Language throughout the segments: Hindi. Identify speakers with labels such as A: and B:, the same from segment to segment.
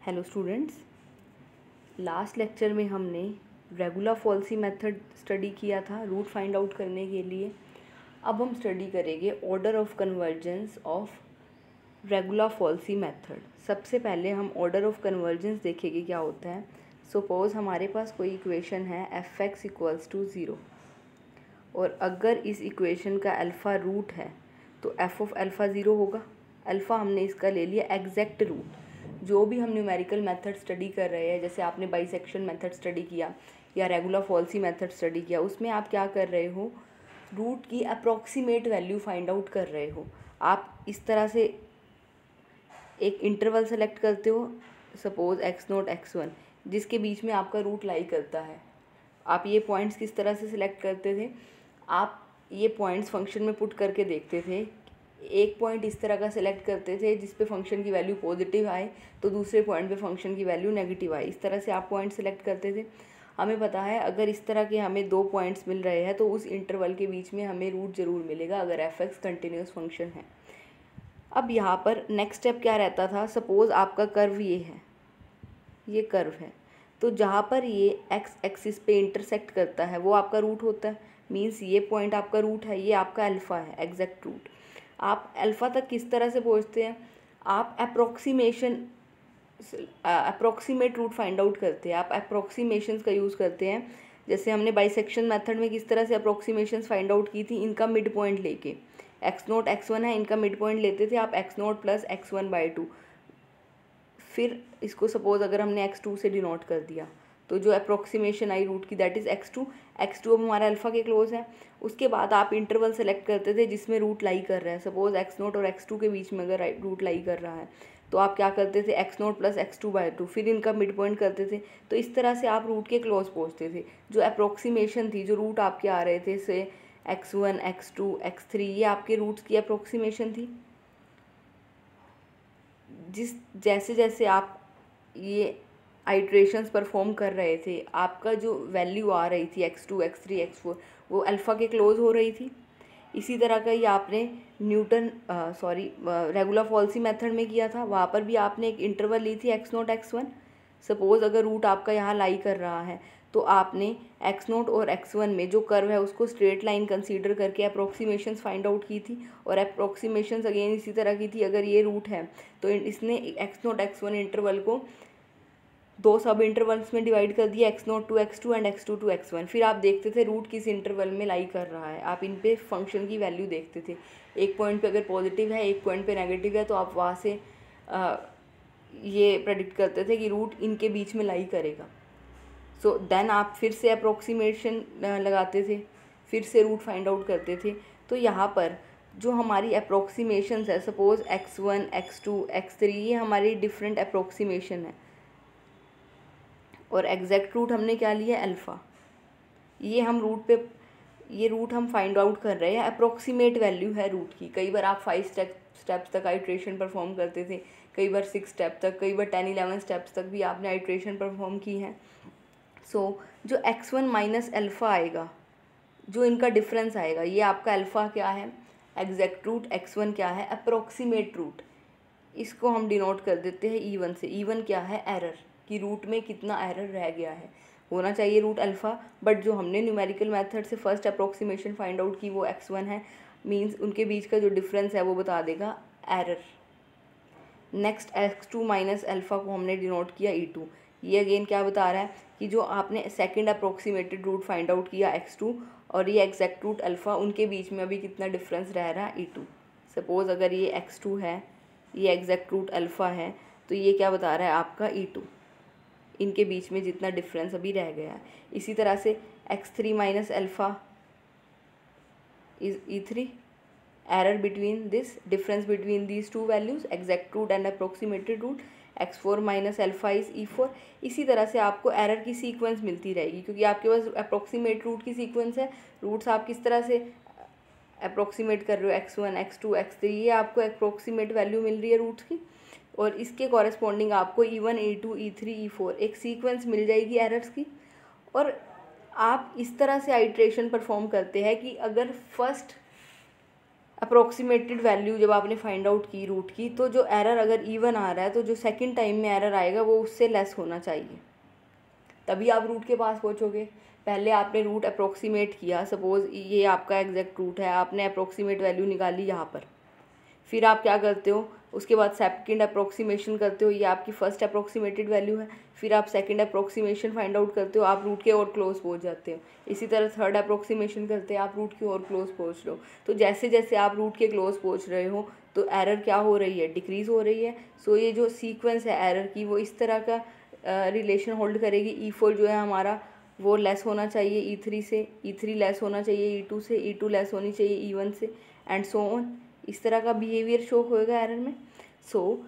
A: हेलो स्टूडेंट्स, लास्ट लेक्चर में हमने रेगुलर फॉल्सी मेथड स्टडी किया था रूट फाइंड आउट करने के लिए। अब हम स्टडी करेंगे order of convergence of regular falsi method. सबसे पहले हम ऑर्डर ऑफ कन्वर्जेंस देखेंगे क्या होता है। सपोज़ हमारे पास कोई इक्वेशन है f(x = 0) और अगर इस इक्वेशन का अल्फ़ा रूट है तो f ऑफ अल्फ़ा 0 होगा। अल्फ़ा हमने इसका ले लिया एग्जैक्ट रूट। जो भी हम न्यूमेरिकल मेथड स्टडी कर रहे हैं, जैसे आपने बाइसेक्शन मेथड स्टडी किया या रेगुलर फॉल्सी मेथड स्टडी किया, उसमें आप क्या कर रहे हो, रूट की अप्रॉक्सीमेट वैल्यू फाइंड आउट कर रहे हो। आप इस तरह से एक इंटरवल सेलेक्ट करते हो, सपोज x0 x1, जिसके बीच में आपका रूट लाई करता है। आप ये पॉइंट्स किस तरह से सिलेक्ट करते थे, आप ये पॉइंट्स फंक्शन में पुट करके देखते थे। एक पॉइंट इस तरह का सिलेक्ट करते थे जिस पे फंक्शन की वैल्यू पॉजिटिव आए, तो दूसरे पॉइंट पे फंक्शन की वैल्यू नेगेटिव आए। इस तरह से आप पॉइंट सेलेक्ट करते थे। हमें पता है अगर इस तरह के हमें दो पॉइंट्स मिल रहे हैं तो उस इंटरवल के बीच में हमें रूट ज़रूर मिलेगा अगर f(x) कंटिन्यूस फंक्शन है। अब यहाँ पर नेक्स्ट स्टेप क्या रहता था, सपोज़ आपका कर्व ये है, ये कर्व है, तो जहाँ पर ये x एक्सिस पे इंटरसेक्ट करता है वो आपका रूट होता है। मीन्स ये पॉइंट आपका रूट है, ये आपका अल्फ़ा है, एग्जैक्ट रूट। आप अल्फ़ा तक किस तरह से पहुँचते हैं, आप अप्रॉक्सीमेट रूट फाइंड आउट करते हैं। आप अप्रॉक्सीमेशंस का यूज़ करते हैं। जैसे हमने बाइसेक्शन मेथड में किस तरह से अप्रॉक्सीमेशंस फाइंड आउट की थी, इनका मिड पॉइंट लेके, x0 x1 है, इनका मिड पॉइंट लेते थे आप x0 + x1/2। फिर इसको सपोज़ अगर हमने x2 से डिनोट कर दिया तो जो अप्रॉक्सीमेशन आई रूट की दैट इज़ x2। x2 अब हमारा अल्फ़ा के क्लोज है। उसके बाद आप इंटरवल सेलेक्ट करते थे जिसमें रूट लाई कर रहा है। सपोज़ x0 और x2 के बीच में अगर रूट लाई कर रहा है तो आप क्या करते थे, x0 + x2/2, फिर इनका मिड पॉइंट करते थे। तो इस तरह से आप रूट के क्लोज पहुँचते थे। जो अप्रॉक्सीमेशन थी, जो रूट आपके आ रहे थे, से x1 x2 x3, ये आपके रूट्स की अप्रॉक्सीमेशन थी। जैसे जैसे आप ये आइट्रेशंस परफॉर्म कर रहे थे, आपका जो वैल्यू आ रही थी x2 x3 x4, वो अल्फ़ा के क्लोज हो रही थी। इसी तरह का ही आपने रेगुलर फॉल्सी मेथड में किया था। वहाँ पर भी आपने एक इंटरवल ली थी x0 x1। सपोज़ अगर रूट आपका यहाँ लाई कर रहा है तो आपने x0 और x1 में जो कर्व है उसको स्ट्रेट लाइन कंसीडर करके अप्रॉक्सीमेशंस फाइंड आउट की थी। और अप्रॉक्सीमेशंस अगेन इसी तरह की थी, अगर ये रूट है तो इसने x0 x1 इंटरवल को दो सब इंटरवल्स में डिवाइड कर दिया, x0 to x2 and x2 to x1। फिर आप देखते थे रूट किस इंटरवल में लाई कर रहा है, आप इन पे फंक्शन की वैल्यू देखते थे। एक पॉइंट पे अगर पॉजिटिव है, एक पॉइंट पे नेगेटिव है, तो आप वहाँ से ये प्रेडिक्ट करते थे कि रूट इनके बीच में लाई करेगा। सो देन आप फिर से अप्रॉक्सीमेशन लगाते थे, फिर से रूट फाइंड आउट करते थे। तो यहाँ पर जो हमारी अप्रॉक्सीमेशंस है, सपोज़ x1 x2 x3, ये हमारी डिफरेंट अप्रॉक्सीमेशन है। और एग्जैक्ट रूट हमने क्या लिया, अल्फ़ा। ये हम रूट हम फाइंड आउट कर रहे हैं, अप्रॉक्सीमेट वैल्यू है रूट की। कई बार आप 5 स्टेप्स तक आइट्रेशन परफॉर्म करते थे, कई बार 6 स्टेप तक, कई बार 10-11 स्टेप्स तक भी आपने आइट्रेशन परफॉर्म की है। सो जो x1 माइनस अल्फ़ा आएगा, जो इनका डिफरेंस आएगा, ये आपका अल्फ़ा क्या है, एग्जैक्ट रूट, x1 क्या है, अप्रॉक्सीमेट रूट। इसको हम डिनोट कर देते हैं E1 से। E1 क्या है, एरर, कि रूट में कितना एरर रह गया है। होना चाहिए रूट अल्फ़ा, बट जो हमने न्यूमेरिकल मेथड से फर्स्ट अप्रॉक्सीमेशन फाइंड आउट की वो x1 है। मींस उनके बीच का जो डिफरेंस है वो बता देगा error. Next x2 minus alpha को हमने डिनोट किया E2। ये अगेन क्या बता रहा है कि जो आपने second approximated root find out किया x2 और ये एग्जैक्ट रूट अल्फ़ा, उनके बीच में अभी कितना डिफरेंस रह रहा है, E2। सपोज़ अगर ये x2 है, ये एग्जैक्ट रूट अल्फ़ा है, तो ये क्या बता रहा है आपका E2, इनके बीच में जितना डिफरेंस अभी रह गया है। इसी तरह से x3 minus alpha is E3, error between this, difference between these two values, exact root and approximated root. x4 minus alpha is E4। इसी तरह से आपको एरर की सीक्वेंस मिलती रहेगी, क्योंकि आपके पास अप्रॉक्सीमेट रूट की सीक्वेंस है। रूट्स आप किस तरह से अप्रॉक्सीमेट कर रहे हो, x1 x2 x3, ये आपको अप्रॉक्सीमेट वैल्यू मिल रही है रूट्स की, और इसके कॉरेस्पॉन्डिंग आपको E1 E2 E3 E4 एक सीक्वेंस मिल जाएगी एरर्स की। और आप इस तरह से आइट्रेशन परफॉर्म करते हैं कि अगर फर्स्ट अप्रोक्सीमेटेड वैल्यू जब आपने फाइंड आउट की रूट की, तो जो एरर अगर इवन आ रहा है तो जो सेकंड टाइम में एरर आएगा वो उससे लेस होना चाहिए, तभी आप रूट के पास पहुंचोगे। पहले आपने रूट अप्रोक्सीमेट किया, सपोज़ ये आपका एग्जैक्ट रूट है, आपने अप्रोक्सीमेट वैल्यू निकाली यहाँ पर, फिर आप क्या करते हो, उसके बाद सेकंड अप्रोक्सीमेशन करते हो, ये आपकी फर्स्ट अप्रोक्सीमेटेड वैल्यू है, फिर आप सेकंड अप्रोक्सीमेशन फाइंड आउट करते हो, आप रूट के और क्लोज पहुंच जाते हो। इसी तरह थर्ड अप्रोक्सीमेशन करते हैं, आप रूट के और क्लोज पहुंच रहे हो। तो जैसे जैसे आप रूट के क्लोज पहुंच रहे हो तो एरर क्या हो रही है, डिक्रीज़ हो रही है। सो ये जो सीक्वेंस है एरर की वो इस तरह का रिलेशन होल्ड करेगी। E4 जो है हमारा वो लेस होना चाहिए E3 से, E3 लेस होना चाहिए E2 से, E2 लेस होनी चाहिए E1 से, एंड सो ऑन। इस तरह का बिहेवियर शो होएगा एरर में। सो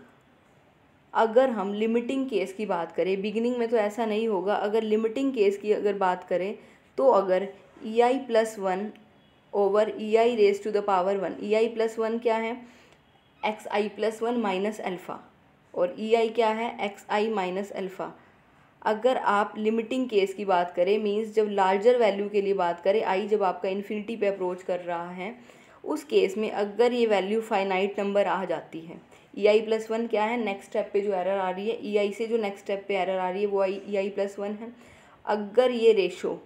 A: अगर हम लिमिटिंग केस की बात करें, बिगिनिंग में तो ऐसा नहीं होगा, अगर लिमिटिंग केस की अगर बात करें तो अगर ei+1 over ei raise to the power 1, ei+1 क्या है, xi+1 माइनस अल्फ़ा, और ei क्या है, xi माइनस अल्फ़ा। अगर आप लिमिटिंग केस की बात करें, मींस जब लार्जर वैल्यू के लिए बात करें, आई जब आपका इन्फिनिटी पे अप्रोच कर रहा है, उस केस में अगर ये वैल्यू फाइनाइट नंबर आ जाती है, ei+1 क्या है, नेक्स्ट स्टेप पे जो एरर आ रही है, ei से जो नेक्स्ट स्टेप पे एरर आ रही है वो ei+1 है। अगर ये रेशो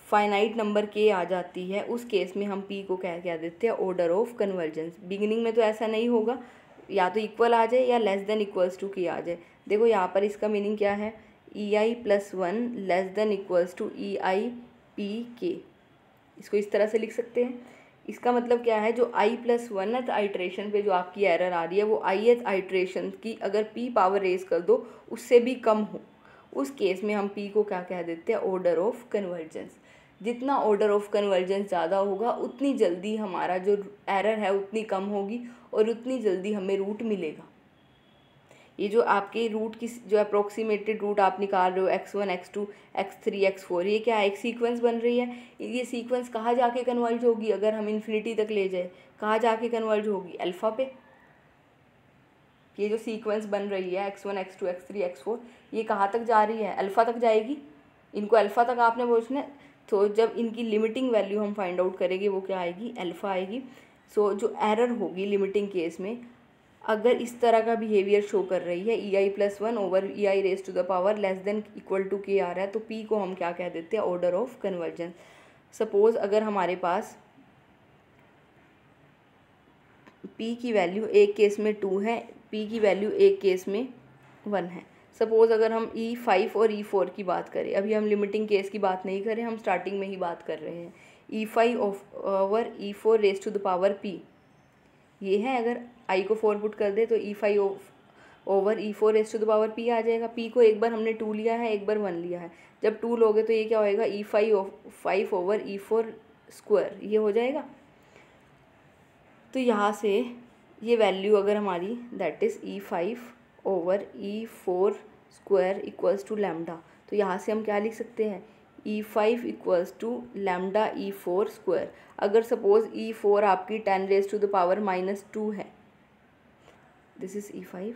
A: फाइनाइट नंबर के आ जाती है, उस केस में हम p को क्या देते हैं, ऑर्डर ऑफ कन्वर्जेंस। बिगिनिंग में तो ऐसा नहीं होगा, या तो इक्वल आ जाए या लेस देन इक्वल्स टू के आ जाए। देखो यहाँ पर इसका मीनिंग क्या है, ei+1 less than equals to ei(p)k, इसको इस तरह से लिख सकते हैं। इसका मतलब क्या है, जो i+1th आइट्रेशन पे जो आपकी एरर आ रही है वो ith आइट्रेशन की अगर p पावर रेज कर दो उससे भी कम हो, उस केस में हम p को क्या कह देते हैं, ऑर्डर ऑफ कन्वर्जेंस। जितना ऑर्डर ऑफ कन्वर्जेंस ज़्यादा होगा उतनी जल्दी हमारा जो एरर है उतनी कम होगी और उतनी जल्दी हमें रूट मिलेगा। ये जो आपके रूट की जो अप्रोक्सीमेटेड रूट आप निकाल रहे हो, x1 x2 x3 x4, ये क्या है, एक सीक्वेंस बन रही है। ये सीक्वेंस कहाँ जाके कन्वर्ज होगी, अगर हम इन्फिनिटी तक ले जाए, कहाँ जाके कन्वर्ज होगी, अल्फ़ा पे। ये जो सीक्वेंस बन रही है x1 x2 x3 x4, ये कहाँ तक जा रही है, अल्फ़ा तक जाएगी। इनको अल्फ़ा तक आपने पहुँचना है, तो जब इनकी लिमिटिंग वैल्यू हम फाइंड आउट करेंगे वो क्या आएगी, अल्फ़ा आएगी। सो जो एरर होगी लिमिटिंग केस में, अगर इस तरह का बिहेवियर शो कर रही है, ei+1 over ei raise to the power less than equal to के आ रहा है, तो p को हम क्या कह देते हैं, ऑर्डर ऑफ कन्वर्जेंस। सपोज़ अगर हमारे पास p की वैल्यू एक केस में 2 है, p की वैल्यू एक केस में 1 है। सपोज़ अगर हम e5 और e4 की बात करें, अभी हम लिमिटिंग केस की बात नहीं कर रहे, हम स्टार्टिंग में ही बात कर रहे हैं, e5 over e4 raise to the power p, ये है। अगर i को 4 पुट कर दे तो e5 over e4 raise to the power p आ जाएगा। p को एक बार हमने 2 लिया है, एक बार 1 लिया है, जब 2 लोगे तो ये क्या होएगा, e5 ओवर e4 स्क्वायर, ये हो जाएगा। तो यहाँ से ये वैल्यू अगर हमारी that is e5 over e4 square equals to lambda, तो यहाँ से हम क्या लिख सकते हैं, e5 equals to lambda e4 square. अगर सपोज़ e4 आपकी 10 रेज टू द पावर -2 है, दिस इज़ e5,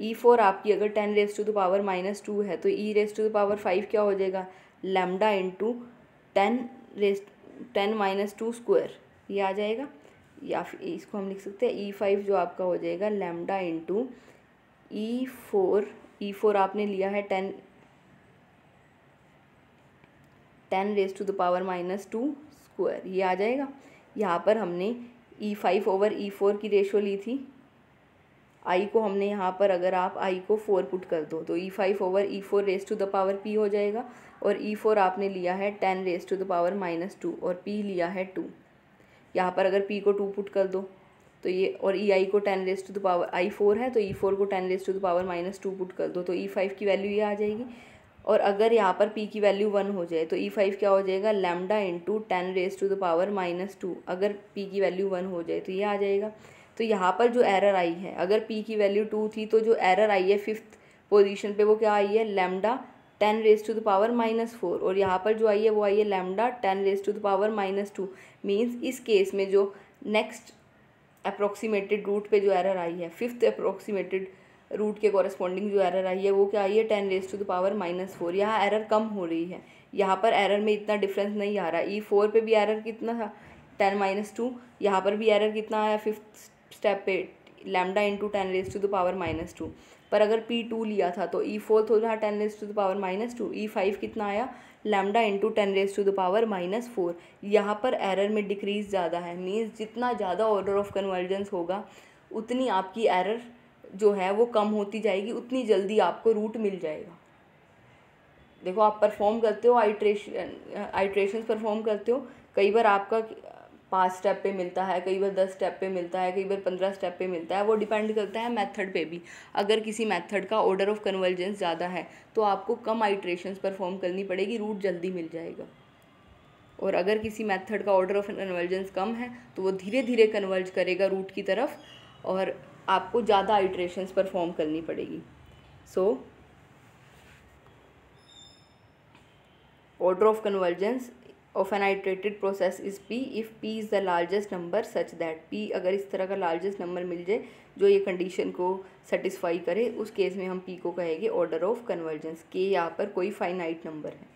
A: e4 आपकी अगर 10 रेज टू द पावर -2 है, तो e raise to the power 5 क्या हो जाएगा, लैम्डा इंटू 10 माइनस 2 स्क्वायर, ये आ जाएगा। या फिर इसको हम लिख सकते हैं e5 जो आपका हो जाएगा लैम्डा इंटू e4 आपने लिया है 10 raise to the power -2 square, ये आ जाएगा। यहाँ पर हमने e5 ओवर e4 की रेशो ली थी, i को हमने यहाँ पर अगर आप i को 4 पुट कर दो तो e5 over e4 raise to the power p हो जाएगा, और e4 आपने लिया है 10 रेज टू द पावर -2 और p लिया है 2। यहाँ पर अगर p को 2 पुट कर दो तो ये, और ei को 10 raise to the power i4 है तो e4 को 10 raise to the power -2 put कर दो तो e5 की वैल्यू ये आ जाएगी। और अगर यहाँ पर p की वैल्यू 1 हो जाए तो e5 क्या हो जाएगा, lambda into 10 raise to the power -2, अगर p की वैल्यू 1 हो जाए तो ये आ जाएगा। तो यहाँ पर जो एरर आई है, अगर p की वैल्यू 2 थी तो जो एरर आई है 5th पोजीशन पे वो क्या आई है, lambda 10 raise to the power -4, और यहाँ पर जो आई है वो आई है lambda 10 raise to the power -2। Means इस केस में जो नेक्स्ट अप्रोक्सीमेटेड रूट पे जो एरर आई है, 5th अप्रोक्सीमेटेड रूट के कॉरेस्पॉन्डिंग जो एरर आई है वो क्या आई है, 10 रेज टू द पावर -4। यहाँ एरर कम हो रही है, यहाँ पर एरर में इतना डिफरेंस नहीं आ रहा। e4 पे भी एरर कितना था, 10-2, यहाँ पर भी एरर कितना आया 5th स्टेप पे, लैम्डा इंटू 10⁻⁻²। पर अगर P2 लिया था तो E4 हो रहा 10⁻⁻², E5 कितना आया लैम्डा इंटू 10⁻⁻4। यहाँ पर एरर में डिक्रीज ज़्यादा है, मीन्स जितना ज़्यादा ऑर्डर ऑफ कन्वर्जेंस होगा उतनी आपकी एरर जो है वो कम होती जाएगी, उतनी जल्दी आपको रूट मिल जाएगा। देखो आप परफॉर्म करते हो आइट्रेशंस परफॉर्म करते हो, कई बार आपका 5 स्टेप पे मिलता है, कई बार 10 स्टेप पे मिलता है, कई बार 15 स्टेप पे मिलता है, वो डिपेंड करता है मेथड पे भी। अगर किसी मेथड का ऑर्डर ऑफ कन्वर्जेंस ज़्यादा है तो आपको कम आइट्रेशंस परफॉर्म करनी पड़ेगी, रूट जल्दी मिल जाएगा। और अगर किसी मेथड का ऑर्डर ऑफ कन्वर्जेंस कम है तो वो धीरे धीरे कन्वर्ज करेगा रूट की तरफ और आपको ज़्यादा आइट्रेशंस परफॉर्म करनी पड़ेगी। सो order of convergence of an iterated process is P if P is the largest number such that P अगर इस तरह का largest number मिल जाए जो ये कंडीशन को सेटिस्फाई करे, उस केस में हम P को कहेंगे ऑर्डर ऑफ कन्वर्जेंस। K यहाँ पर कोई फाइनाइट नंबर है।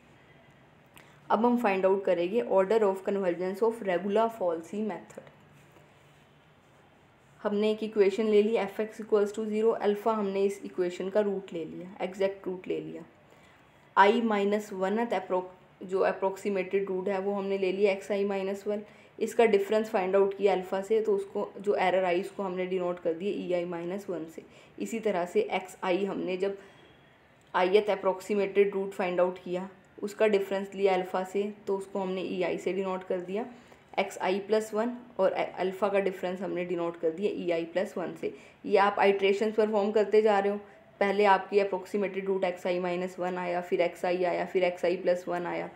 A: अब हम फाइंड आउट करेंगे order of convergence of regular falsi method. हमने एक इक्वेशन ले ली f(x = 0), अल्फ़ा हमने इस इक्वेशन का रूट ले लिया, एग्जैक्ट रूट ले लिया। i-1th जो अप्रोक्सीमेटेड रूट है वो हमने ले लिया xi-1। इसका डिफरेंस फाइंड आउट किया अल्फ़ा से, तो उसको जो एरर आई उसको हमने डिनोट कर दिया ei-1 से। इसी तरह से xi हमने जब ith approximated root find out किया, उसका डिफरेंस लिया अल्फ़ा से, तो उसको हमने ei से डिनोट कर दिया xi+1, और अल्फ़ा का डिफरेंस हमने डिनोट कर दिया ei+1 से। ये आप आइट्रेशंस परफॉर्म करते जा रहे हो, पहले आपकी अप्रोक्सीमेटेड रूट xi-1 आया, फिर xi आया, फिर xi+1 आया।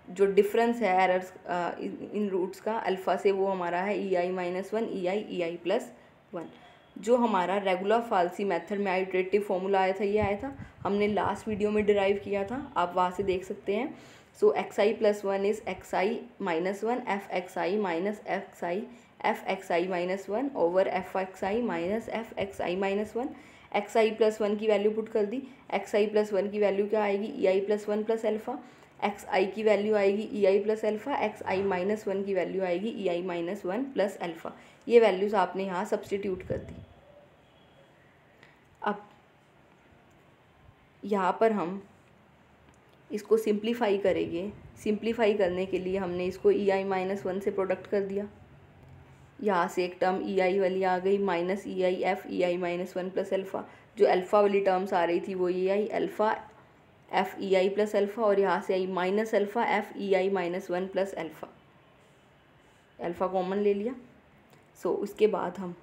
A: जो डिफरेंस है एरर्स इन रूट्स का अल्फ़ा से वो हमारा है ei-1, ei+1। जो हमारा रेगुलर फाल्सी मेथड में आइट्रेटिव फॉर्मूला आया था, ये आया था, हमने लास्ट वीडियो में डिराइव किया था, आप वहाँ से देख सकते हैं। सो xi+1 is xi-1 fxi fxi-1 over fxi fxi-1। xi+1 की वैल्यू पुट कर दी, xi+1 की वैल्यू क्या आएगी ei+1 प्लस अल्फ़ा, xi की वैल्यू आएगी ei प्लस अल्फ़ा, xi-1 की वैल्यू आएगी ei-1 प्लस अल्फ़ा। ये वैल्यूज़ आपने यहाँ सब्स्टिट्यूट कर दी। अब यहाँ पर हम इसको सिंप्लीफाई करेंगे। सिंप्लीफाई करने के लिए हमने इसको ei-1 से प्रोडक्ट कर दिया, यहाँ से एक टर्म ei वाली आ गई minus ei f ei-1 plus alpha. जो अल्फ़ा वाली टर्म्स आ रही थी वो ei alpha f ei plus alpha, और यहाँ से आई minus alpha f ei-1 plus alpha, alpha common ले लिया। सो उसके बाद हम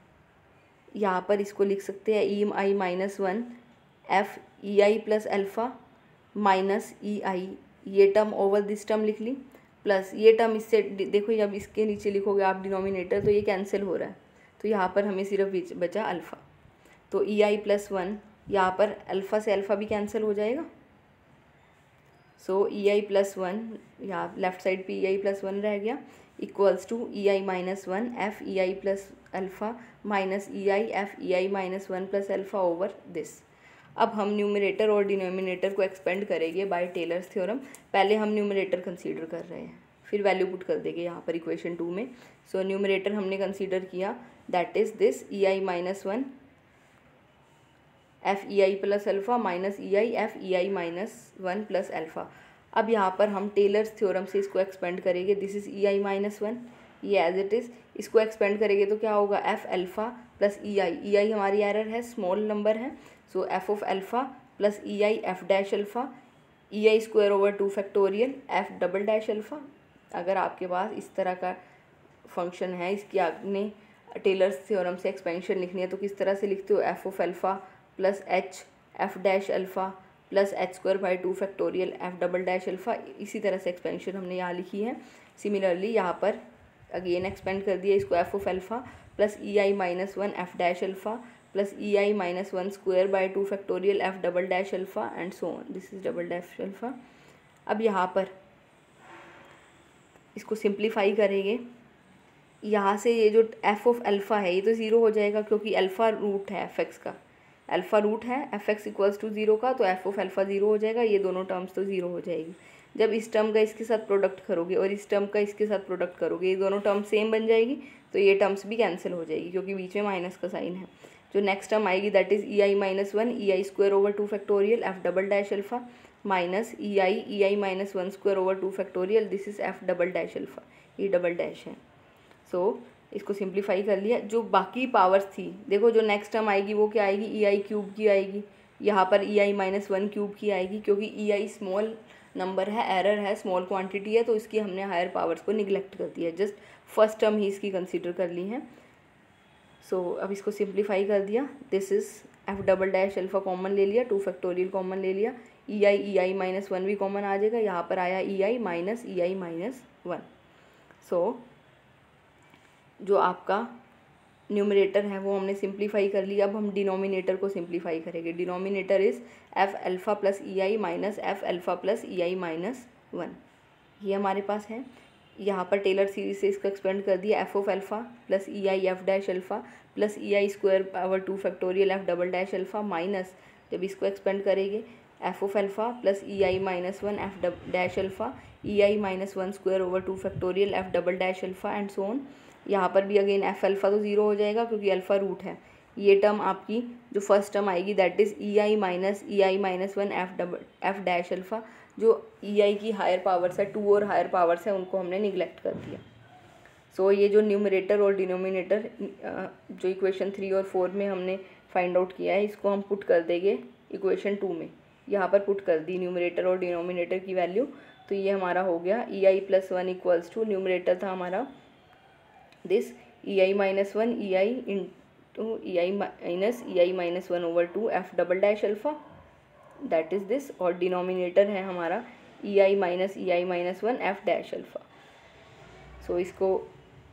A: यहाँ पर इसको लिख सकते हैं ei-1 f ei plus alpha minus ei, ये टर्म ओवर दिस टर्म लिख ली, प्लस ये टर्म इससे देखो जब इसके नीचे लिखोगे आप डिनोमिनेटर तो ये कैंसिल हो रहा है, तो यहाँ पर हमें सिर्फ बचा अल्फ़ा। तो ei+1 यहाँ पर अल्फ़ा से अल्फ़ा भी कैंसिल हो जाएगा। सो ei+1 यहाँ लेफ़्ट साइड पे ei+1 रह गया, equals to ei-1 f ei plus alpha minus ei f ei-1 plus alpha over this. अब हम न्यूमरेटर और डिनोमिनेटर को एक्सपेंड करेंगे बाय टेलर्स थ्योरम। पहले हम न्यूमरेटर कंसीडर कर रहे हैं, फिर वैल्यू पुट कर देंगे यहाँ पर इक्वेशन 2 में। सो न्यूमरेटर हमने कंसीडर किया, that is this ei-1 f ei plus alpha minus ei f ei-1 plus alpha. अब यहाँ पर हम टेलर्स थ्योरम से इसको एक्सपेंड करेंगे, दिस इज़ ei-1, ये एज इट इज़। इसको एक्सपेंड करेंगे तो क्या होगा f अल्फ़ा प्लस ei हमारी एरर है, स्मॉल नंबर है, सो f of alpha plus ei f dash alpha ei² over 2 factorial f double dash alpha. अगर आपके पास इस तरह का फंक्शन है, इसकी आपने टेलर्स थ्योरम से एक्सपेंशन लिखनी है तो किस तरह से लिखते हो, f of alpha plus h f dash alpha plus h² by 2 factorial f double dash alpha. इसी तरह से एक्सपेंशन हमने यहाँ लिखी है। सिमिलरली यहाँ पर अगेन एक्सपेंड कर दिया इसको, f of alpha plus ei-1 f dash alpha plus ei-1 square by 2 factorial f double dash alpha and so on, this is double dash alpha. अब यहाँ पर इसको सिंप्लीफाई करेंगे, यहाँ से ये जो f ऑफ अल्फ़ा है ये तो ज़ीरो हो जाएगा क्योंकि अल्फ़ा रूट है f(x) का, अल्फ़ा रूट है f(x = 0 का, तो f ऑफ अल्फ़ा ज़ीरो हो जाएगा, ये दोनों टर्म्स तो ज़ीरो हो जाएगी। जब इस टर्म का इसके साथ प्रोडक्ट करोगे और इस टर्म का इसके साथ प्रोडक्ट करोगे, ये दोनों टर्म सेम बन जाएगी, तो ये टर्म्स भी कैंसिल हो जाएगी क्योंकि बीच में माइनस का साइन है। जो नेक्स्ट टर्म आएगी that is EI-1 EI² / 2 factorial F double dash alpha minus EI -1² / 2 factorial, this is F double dash alpha, ये डबल डैश है। सो इसको सिंप्लीफाई कर लिया। जो बाकी पावर्स थी, देखो जो नेक्स्ट टर्म आएगी वो क्या आएगी, EI³ की आएगी, यहाँ पर EI-1³ की आएगी क्योंकि EI स्मॉल नंबर है, एरर है, स्मॉल क्वांटिटी है, तो इसकी हमने हायर पावर्स को निगलेक्ट कर दिया, जस्ट फर्स्ट टर्म ही इसकी कंसीडर कर ली है। सो अब इसको सिंप्लीफाई कर दिया, this is F double dash alpha common ले लिया, 2 फैक्टोरियल कॉमन ले लिया, EI भी कॉमन आ जाएगा, यहाँ पर आया EI-1। सो जो आपका न्यूमरेटर है वो हमने सिंप्लीफाई कर लिया। अब हम डिनोमिनेटर को सिंप्लीफाई करेंगे। Denominator is F alpha plus EI minus F alpha plus EI-1, ये हमारे पास है। यहाँ पर टेलर सीरीज से इसको एक्सपेंड कर दिया, F of alpha plus EI F dash alpha plus EI² / 2 factorial F double dash alpha minus, जब इसको एक्सपेंड करेंगे, F of alpha plus EI-1 F dash alpha EI-1² / 2 factorial F double dash alpha and so on. यहाँ पर भी अगेन F अल्फ़ा तो ज़ीरो हो जाएगा क्योंकि अल्फ़ा रूट है। ये टर्म आपकी जो फर्स्ट टर्म आएगी that is EI-1 F dash alpha, जो EI की हायर पावर्स है, 2 और हायर पावर्स है, उनको हमने निगलेक्ट कर दिया। सो ये जो न्यूमरेटर और डिनोमिनेटर जो इक्वेशन 3 और 4 में हमने फाइंड आउट किया है, इसको हम पुट कर देंगे इक्वेशन 2 में। यहाँ पर पुट कर दी न्यूमरेटर और डिनोमिनेटर की वैल्यू, तो ये हमारा हो गया EI+1 इक्वल्स टू, न्यूमरेटर था हमारा this EI-1 EI into EI-1/2 F double dash alpha, that is this, और डिनोमिनेटर है हमारा EI-1 F डैश अल्फ़ा। सो इसको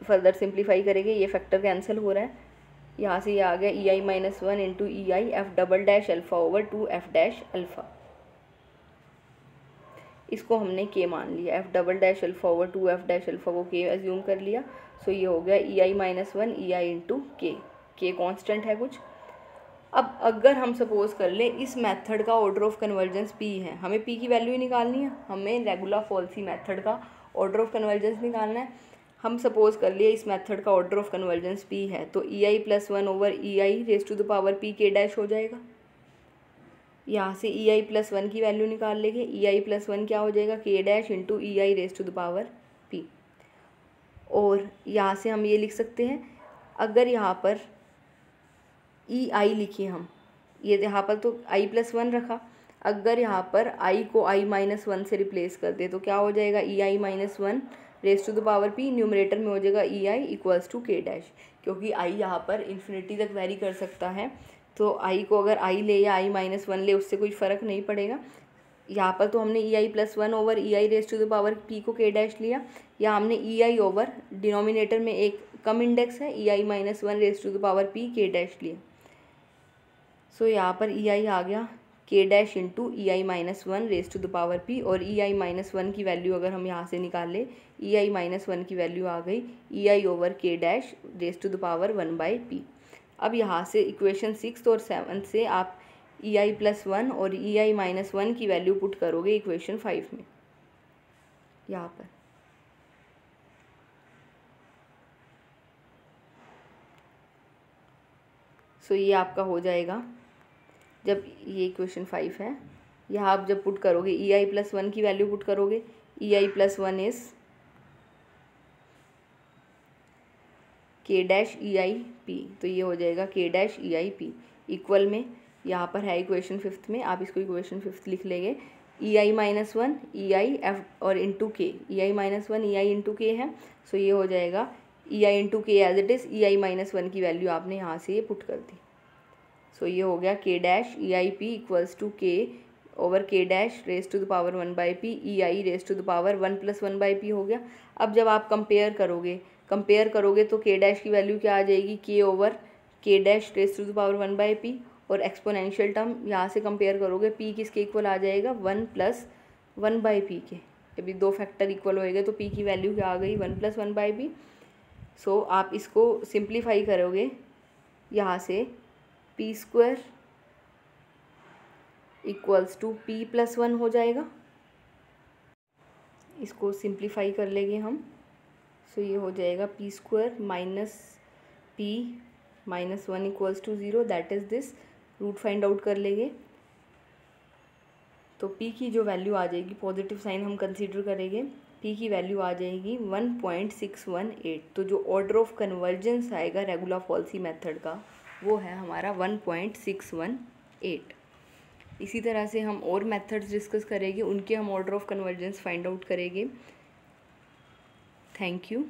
A: फर्दर सिंप्लीफाई करेंगे, ये फैक्टर कैंसिल हो रहा है, यहाँ से ये आ गया EI-1 into EI F double dash alpha over 2 F dash alpha. इसको हमने K मान लिया, F double dash alpha over 2 F dash alpha को K एज्यूम कर लिया। सो ये हो गया EI-1 EI into K constant है कुछ। अब अगर हम सपोज कर ले इस मेथड का ऑर्डर ऑफ कन्वर्जेंस P है, हमें P की वैल्यू ही निकालनी है, हमें रेगुलर फॉल्सी मेथड का ऑर्डर ऑफ कन्वर्जेंस निकालना है। हम सपोज कर लिए इस मेथड का ऑर्डर ऑफ कन्वर्जेंस P है, तो EI+1 over EI⁻⁴ P K dash हो जाएगा। यहाँ से EI+1 की वैल्यू निकाल लेंगे, EI+1 क्या हो जाएगा, K डैश इंटू EI⁻⁴P। और यहाँ से हम ये लिख सकते हैं, अगर यहाँ पर EI लिखिए हम, ये यहाँ पर तो I+1 रखा, अगर यहाँ पर I को I-1 से रिप्लेस कर दे तो क्या हो जाएगा, EI-1⁻⁴P, न्यूमरेटर में हो जाएगा EI = K डैश, क्योंकि I यहाँ पर इन्फिनिटी तक वेरी कर सकता है, तो I को अगर I ले या I-1 ले उससे कोई फ़र्क नहीं पड़ेगा। यहाँ पर तो हमने EI+1 ओवर EI⁻⁴P को K डैश लिया, या हमने EI ओवर डिनोमिनेटर में एक कम इंडेक्स है EI-1⁻⁴P K डैश लिया। सो यहाँ पर EI आ गया K डैश इंटू EI-1⁻⁴P, और EI-1 की वैल्यू अगर हम यहाँ से निकाल ले, EI-1 की वैल्यू आ गई EI over K dash ⁻⁴1/P। अब यहाँ से इक्वेशन 6 और 7 से आप EI+1 और EI-1 की वैल्यू पुट करोगे इक्वेशन 5 में, यहाँ पर। सो ये आपका हो जाएगा, जब ये इक्वेशन 5 है, यहाँ आप जब पुट करोगे EI+1 की वैल्यू पुट करोगे, EI+1 is K dash EI_P, तो ये हो जाएगा K डैश EI_P इक्वल में, यहाँ पर है इक्वेशन 5 में, आप इसको इक्वेशन 5 लिख लेंगे, EI-1 EI F और into K, EI-1 EI into K है, सो ये हो जाएगा EI into K as it is, EI-1 की वैल्यू आपने यहाँ से ये पुट कर दी। सो ये हो गया K dash EI_P equals to K over K dash ⁻⁴1/P EI⁻1 + 1/P हो गया। अब जब आप कंपेयर करोगे तो K डैश की वैल्यू क्या आ जाएगी, K over K dash ⁻1/P, और एक्सपोनेंशियल टर्म यहाँ से कंपेयर करोगे, P किसके इक्वल आ जाएगा, 1 + 1/P के। अभी दो फैक्टर इक्वल होएगा तो P की वैल्यू क्या आ गई, 1 + 1/P। सो आप इसको सिंप्लीफाई करोगे, यहाँ से P² इक्वल्स टू P + 1 हो जाएगा, इसको सिंप्लीफाई कर लेंगे हम। सो ये हो जाएगा P square minus P minus 1 equals to 0, that is this. Root find out कर लेंगे तो p की जो वैल्यू आ जाएगी, पॉजिटिव साइन हम कंसीडर करेंगे, p की वैल्यू आ जाएगी 1.618। तो जो ऑर्डर ऑफ कन्वर्जेंस आएगा रेगुलर फॉल्सी मेथड का वो है हमारा 1.618। इसी तरह से हम और मेथड्स डिस्कस करेंगे, उनके हम order of convergence find out करेंगे। Thank you.